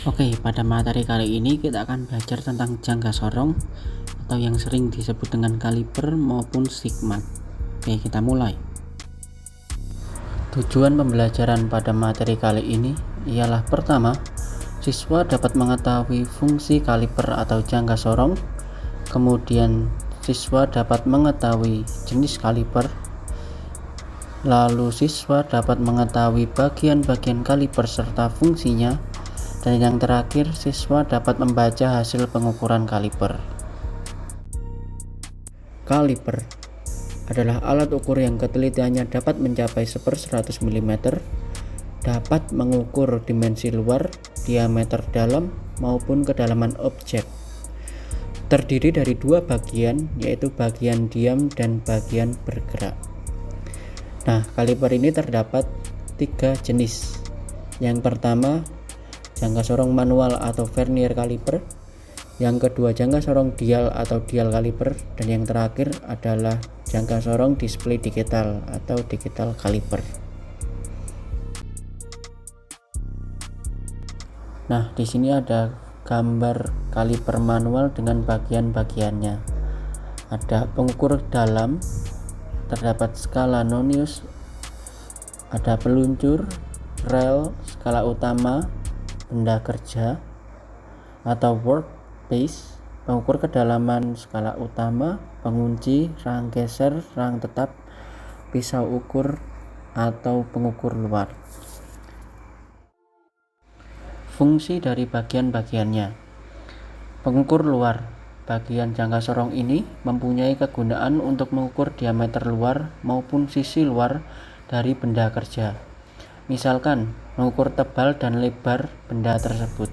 Oke, pada materi kali ini kita akan belajar tentang jangka sorong atau yang sering disebut dengan kaliper maupun stigmat. Oke, kita mulai. Tujuan pembelajaran pada materi kali ini ialah pertama, siswa dapat mengetahui fungsi kaliper atau jangka sorong. Kemudian, siswa dapat mengetahui jenis kaliper. Lalu siswa dapat mengetahui bagian-bagian kaliper serta fungsinya. Dan yang terakhir, siswa dapat membaca hasil pengukuran kaliper. Kaliper adalah alat ukur yang ketelitiannya dapat mencapai 1/100 mm, dapat mengukur dimensi luar, diameter dalam, maupun kedalaman objek. Terdiri dari dua bagian, yaitu bagian diam dan bagian bergerak. Nah, kaliper ini terdapat 3 jenis. Yang pertama, jangka sorong manual atau vernier kaliper. Yang kedua, jangka sorong dial atau dial kaliper. Dan yang terakhir adalah jangka sorong display digital atau digital kaliper. Nah, di sini ada gambar kaliper manual dengan bagian-bagiannya. Ada pengukur dalam, terdapat skala nonius, ada peluncur, rel, skala utama, benda kerja atau workpiece, pengukur kedalaman skala utama, pengunci, rang geser, rang tetap, pisau ukur atau pengukur luar. Fungsi dari bagian-bagiannya. Pengukur luar. Bagian jangka sorong ini mempunyai kegunaan untuk mengukur diameter luar maupun sisi luar dari benda kerja. Misalkan, mengukur tebal dan lebar benda tersebut.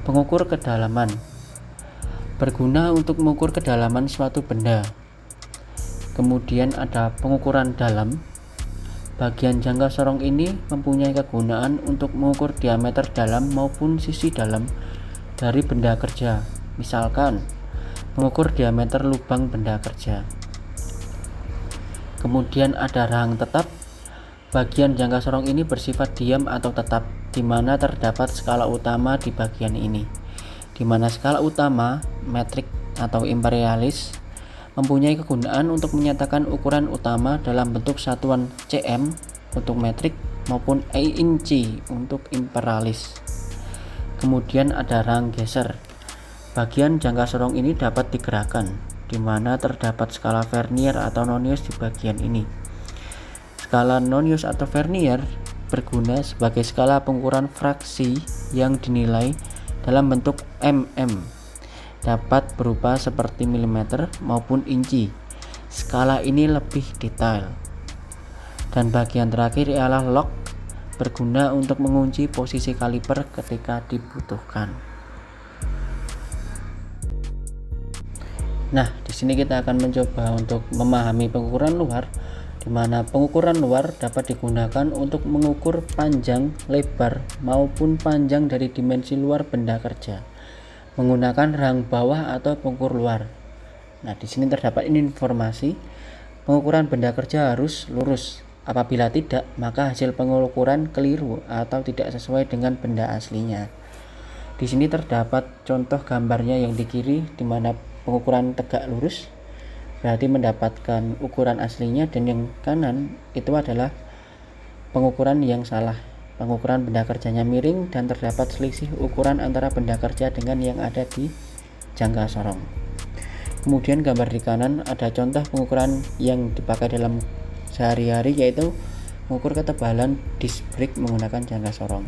Pengukur kedalaman berguna untuk mengukur kedalaman suatu benda. Kemudian ada pengukuran dalam. Bagian jangka sorong ini mempunyai kegunaan untuk mengukur diameter dalam maupun sisi dalam dari benda kerja. Misalkan, mengukur diameter lubang benda kerja. Kemudian ada rang tetap. Bagian jangka sorong ini bersifat diam atau tetap, di mana terdapat skala utama di bagian ini, di mana skala utama, metrik atau imperialis, mempunyai kegunaan untuk menyatakan ukuran utama dalam bentuk satuan cm untuk metrik maupun inci untuk imperialis. Kemudian ada rang geser. Bagian jangka sorong ini dapat digerakkan, di mana terdapat skala vernier atau nonius di bagian ini. Skala nonius atau vernier berguna sebagai skala pengukuran fraksi yang dinilai dalam bentuk mm, dapat berupa seperti mm maupun inci. Skala ini lebih detail. Dan bagian terakhir ialah log, berguna untuk mengunci posisi kaliper ketika dibutuhkan. Nah, di sini kita akan mencoba untuk memahami pengukuran luar, di mana pengukuran luar dapat digunakan untuk mengukur panjang, lebar, maupun panjang dari dimensi luar benda kerja menggunakan rang bawah atau pengukur luar. Nah, di sini terdapat informasi pengukuran benda kerja harus lurus. Apabila tidak, maka hasil pengukuran keliru atau tidak sesuai dengan benda aslinya. Di sini terdapat contoh gambarnya yang di kiri, di mana pengukuran tegak lurus berarti mendapatkan ukuran aslinya, dan yang kanan itu adalah pengukuran yang salah, pengukuran benda kerjanya miring dan terdapat selisih ukuran antara benda kerja dengan yang ada di jangka sorong. Kemudian gambar di kanan ada contoh pengukuran yang dipakai dalam sehari-hari, yaitu mengukur ketebalan disc brake menggunakan jangka sorong.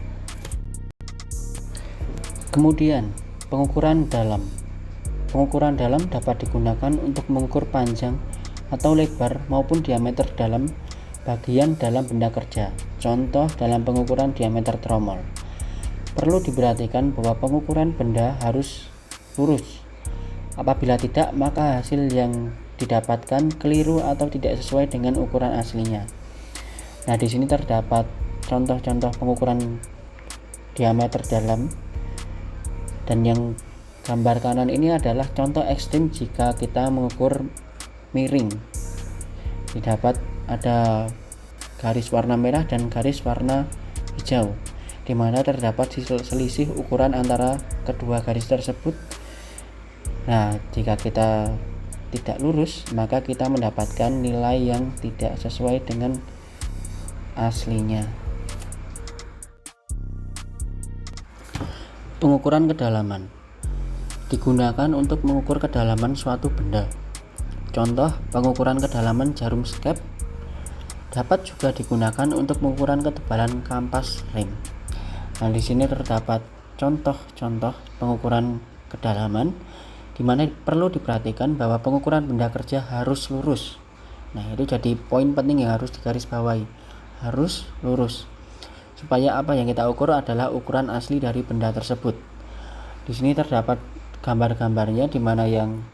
Kemudian pengukuran dalam. Pengukuran dalam dapat digunakan untuk mengukur panjang atau lebar maupun diameter dalam bagian dalam benda kerja. Contoh dalam pengukuran diameter tromol. Perlu diperhatikan bahwa pengukuran benda harus lurus. Apabila tidak, maka hasil yang didapatkan keliru atau tidak sesuai dengan ukuran aslinya. Nah, di sini terdapat contoh-contoh pengukuran diameter dalam, dan yang gambar kanan ini adalah contoh ekstrim jika kita mengukur miring. Didapat ada garis warna merah dan garis warna hijau. di mana terdapat selisih ukuran antara kedua garis tersebut. Nah, jika kita tidak lurus, maka kita mendapatkan nilai yang tidak sesuai dengan aslinya. Pengukuran kedalaman digunakan untuk mengukur kedalaman suatu benda. Contoh, pengukuran kedalaman jarum skep dapat juga digunakan untuk pengukuran ketebalan kampas rem. Nah, di sini terdapat contoh-contoh pengukuran kedalaman di mana perlu diperhatikan bahwa pengukuran benda kerja harus lurus. Nah, itu jadi poin penting yang harus digarisbawahi. Harus lurus. Supaya apa yang kita ukur adalah ukuran asli dari benda tersebut. Di sini terdapat gambar-gambarnya di mana yang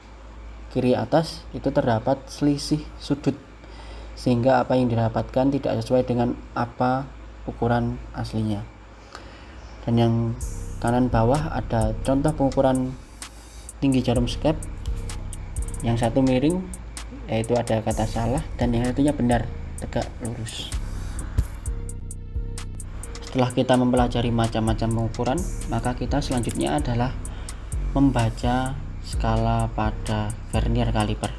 kiri atas itu terdapat selisih sudut, sehingga apa yang didapatkan tidak sesuai dengan apa ukuran aslinya. Dan yang kanan bawah ada contoh pengukuran tinggi jarum skep. Yang satu miring, yaitu ada kata salah, dan yang satunya benar, tegak lurus. Setelah kita mempelajari macam-macam pengukuran, maka kita selanjutnya adalah membaca skala pada vernier kaliper.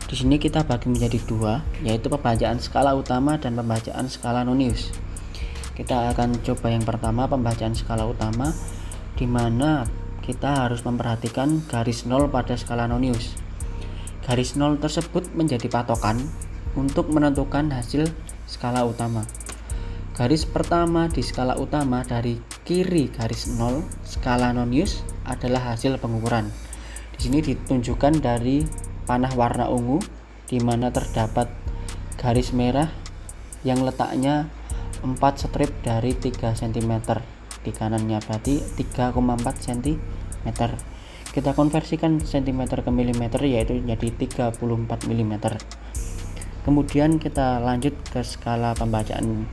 Di sini kita bagi menjadi dua, yaitu pembacaan skala utama dan pembacaan skala nonius. Kita akan coba yang pertama, pembacaan skala utama, di mana kita harus memperhatikan garis 0 pada skala nonius. Garis 0 tersebut menjadi patokan untuk menentukan hasil skala utama. Garis pertama di skala utama dari kiri garis 0 skala nonius adalah hasil pengukuran. Di sini ditunjukkan dari panah warna ungu, di mana terdapat garis merah yang letaknya 4 strip dari 3 cm. Di kanannya berarti 3,4 cm. Kita konversikan cm ke mm, yaitu jadi 34 mm. Kemudian kita lanjut ke skala pembacaan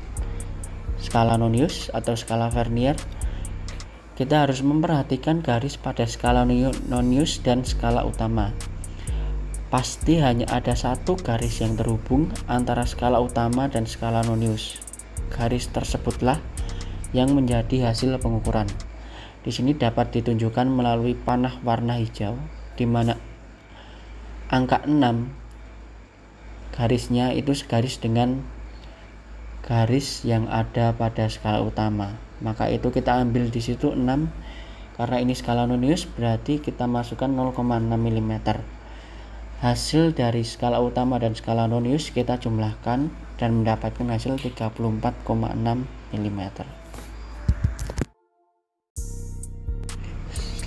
skala nonius atau skala vernier. Kita harus memperhatikan garis pada skala nonius dan skala utama. Pasti hanya ada satu garis yang terhubung antara skala utama dan skala nonius. Garis tersebutlah yang menjadi hasil pengukuran. Di sini dapat ditunjukkan melalui panah warna hijau, di mana angka 6 garisnya itu segaris dengan garis yang ada pada skala utama. Maka itu kita ambil di situ 6, karena ini skala nonius, berarti kita masukkan 0,6 mm. Hasil dari skala utama dan skala nonius kita jumlahkan dan mendapatkan hasil 34,6 mm.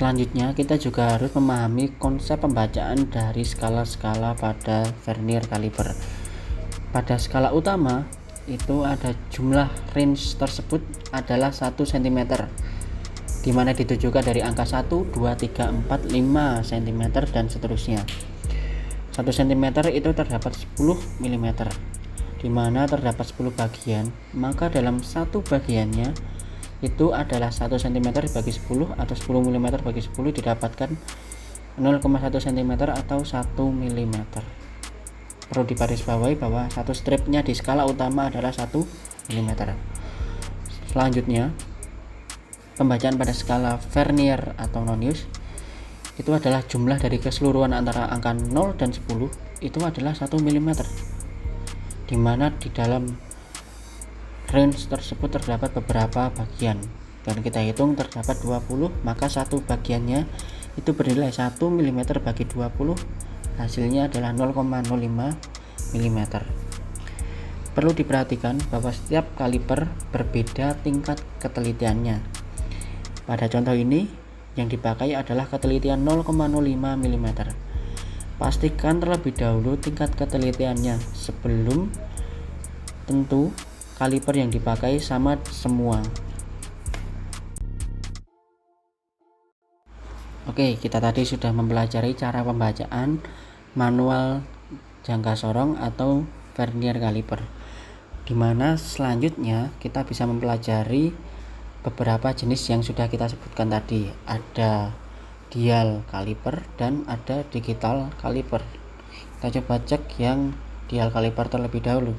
Selanjutnya kita juga harus memahami konsep pembacaan dari skala-skala pada vernier kaliper. Pada skala utama itu ada jumlah range tersebut adalah 1 cm, di mana ditujukan dari angka 1, 2, 3, 4, 5 cm dan seterusnya. 1 cm itu terdapat 10 mm, di mana terdapat 10 bagian, maka dalam satu bagiannya itu adalah 1 cm bagi 10 atau 10 mm bagi 10 didapatkan 0,1 cm atau 1 mm. Perlu digarisbawahi bahwa satu stripnya di skala utama adalah 1 mm. Selanjutnya, pembacaan pada skala vernier atau nonius itu adalah jumlah dari keseluruhan antara angka 0 dan 10 itu adalah 1 mm, di mana di dalam range tersebut terdapat beberapa bagian, dan kita hitung terdapat 20, maka satu bagiannya itu bernilai 1 mm bagi 20, hasilnya adalah 0,05 mm. Perlu diperhatikan bahwa setiap kaliper berbeda tingkat ketelitiannya. Pada contoh ini yang dipakai adalah ketelitian 0,05 mm. Pastikan terlebih dahulu tingkat ketelitiannya sebelum tentu kaliper yang dipakai sama semua. Oke, kita tadi sudah mempelajari cara pembacaan manual jangka sorong atau vernier kaliper, dimana selanjutnya kita bisa mempelajari beberapa jenis yang sudah kita sebutkan tadi. Ada dial kaliper dan ada digital kaliper. Kita coba cek yang dial kaliper terlebih dahulu.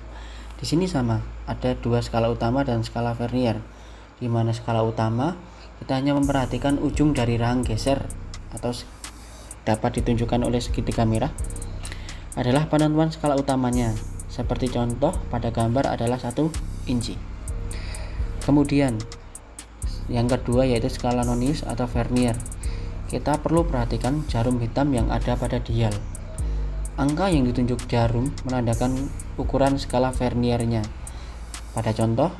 Di sini sama, ada dua skala utama dan skala vernier. di mana skala utama kita hanya memperhatikan ujung dari rahang geser atau dapat ditunjukkan oleh segitiga merah adalah penentuan skala utamanya. Seperti contoh pada gambar adalah 1 inci. Kemudian yang kedua yaitu skala nonius atau vernier. Kita perlu perhatikan jarum hitam yang ada pada dial. Angka yang ditunjuk jarum menandakan ukuran skala verniernya. Pada contoh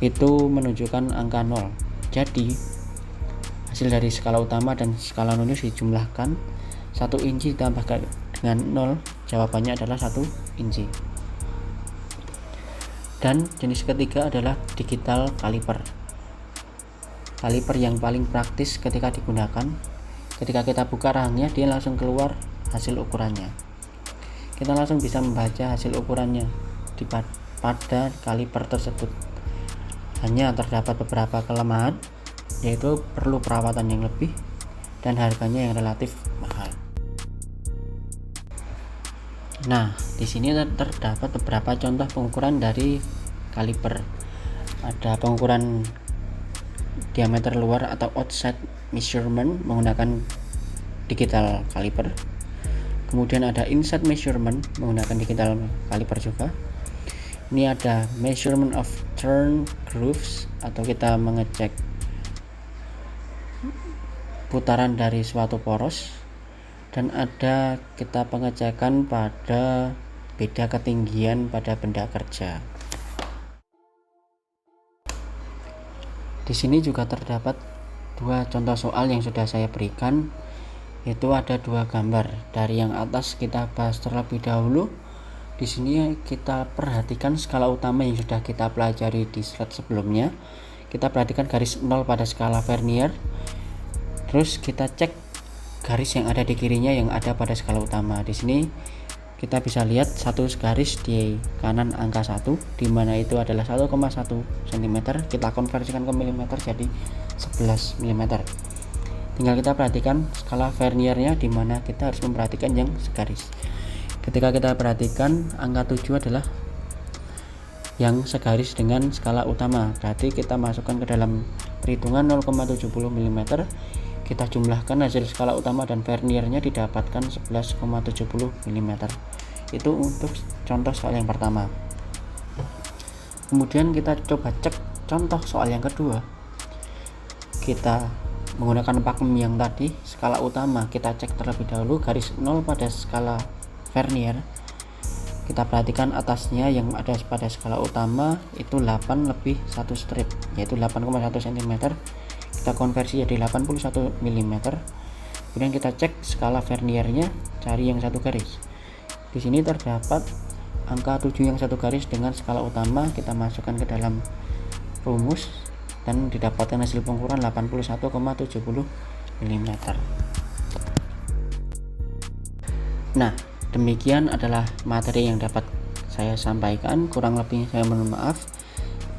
itu menunjukkan angka 0. Jadi hasil dari skala utama dan skala nonius dijumlahkan, 1 inci ditambahkan dengan 0, jawabannya adalah 1 inci. Dan jenis ketiga adalah digital caliper. Kaliper yang paling praktis ketika digunakan. Ketika kita buka rahangnya, dia langsung keluar hasil ukurannya. Kita langsung bisa membaca hasil ukurannya pada kaliper tersebut. Hanya terdapat beberapa kelemahan, yaitu perlu perawatan yang lebih dan harganya yang relatif mahal. Nah, di sini terdapat beberapa contoh pengukuran dari kaliper. Ada pengukuran diameter luar atau outside measurement menggunakan digital caliper. Kemudian ada inside measurement menggunakan digital caliper juga. Ini ada measurement of turn grooves atau kita mengecek putaran dari suatu poros, dan ada kita pengecekan pada beda ketinggian pada benda kerja. Di sini juga terdapat 2 contoh soal yang sudah saya berikan, yaitu ada 2 gambar. Dari yang atas kita bahas terlebih dahulu. Di sini kita perhatikan skala utama yang sudah kita pelajari di slide sebelumnya. Kita perhatikan garis 0 pada skala vernier. Terus kita cek garis yang ada di kirinya yang ada pada skala utama. Di sini kita bisa lihat satu garis di kanan angka 1, di mana itu adalah 1,1 cm. Kita konversikan ke milimeter jadi 11 mm. Tinggal kita perhatikan skala verniernya, di mana kita harus memperhatikan yang segaris. Ketika kita perhatikan angka 7 adalah yang segaris dengan skala utama, berarti kita masukkan ke dalam perhitungan 0,70 mm. Kita jumlahkan hasil skala utama dan verniernya, didapatkan 11,70 mm. Itu untuk contoh soal yang pertama. Kemudian kita coba cek contoh soal yang kedua. Kita menggunakan pakem yang tadi, skala utama kita cek terlebih dahulu, garis 0 pada skala vernier. Kita perhatikan atasnya yang ada pada skala utama itu 8 lebih 1 strip, yaitu 8,1 cm. Kita konversi jadi 81 mm. Kemudian kita cek skala verniernya, cari yang satu garis. Di sini terdapat angka 7 yang satu garis dengan skala utama, kita masukkan ke dalam rumus dan didapatkan hasil pengukuran 81,70 mm. Nah, demikian adalah materi yang dapat saya sampaikan. Kurang lebihnya saya mohon maaf.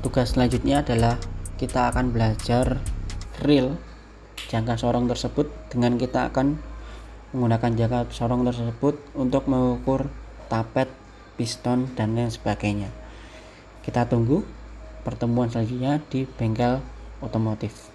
Tugas selanjutnya adalah kita akan belajar real jangka sorong tersebut, dengan kita akan menggunakan jangka sorong tersebut untuk mengukur tapet, piston, dan lain sebagainya. Kita tunggu pertemuan selanjutnya di bengkel otomotif.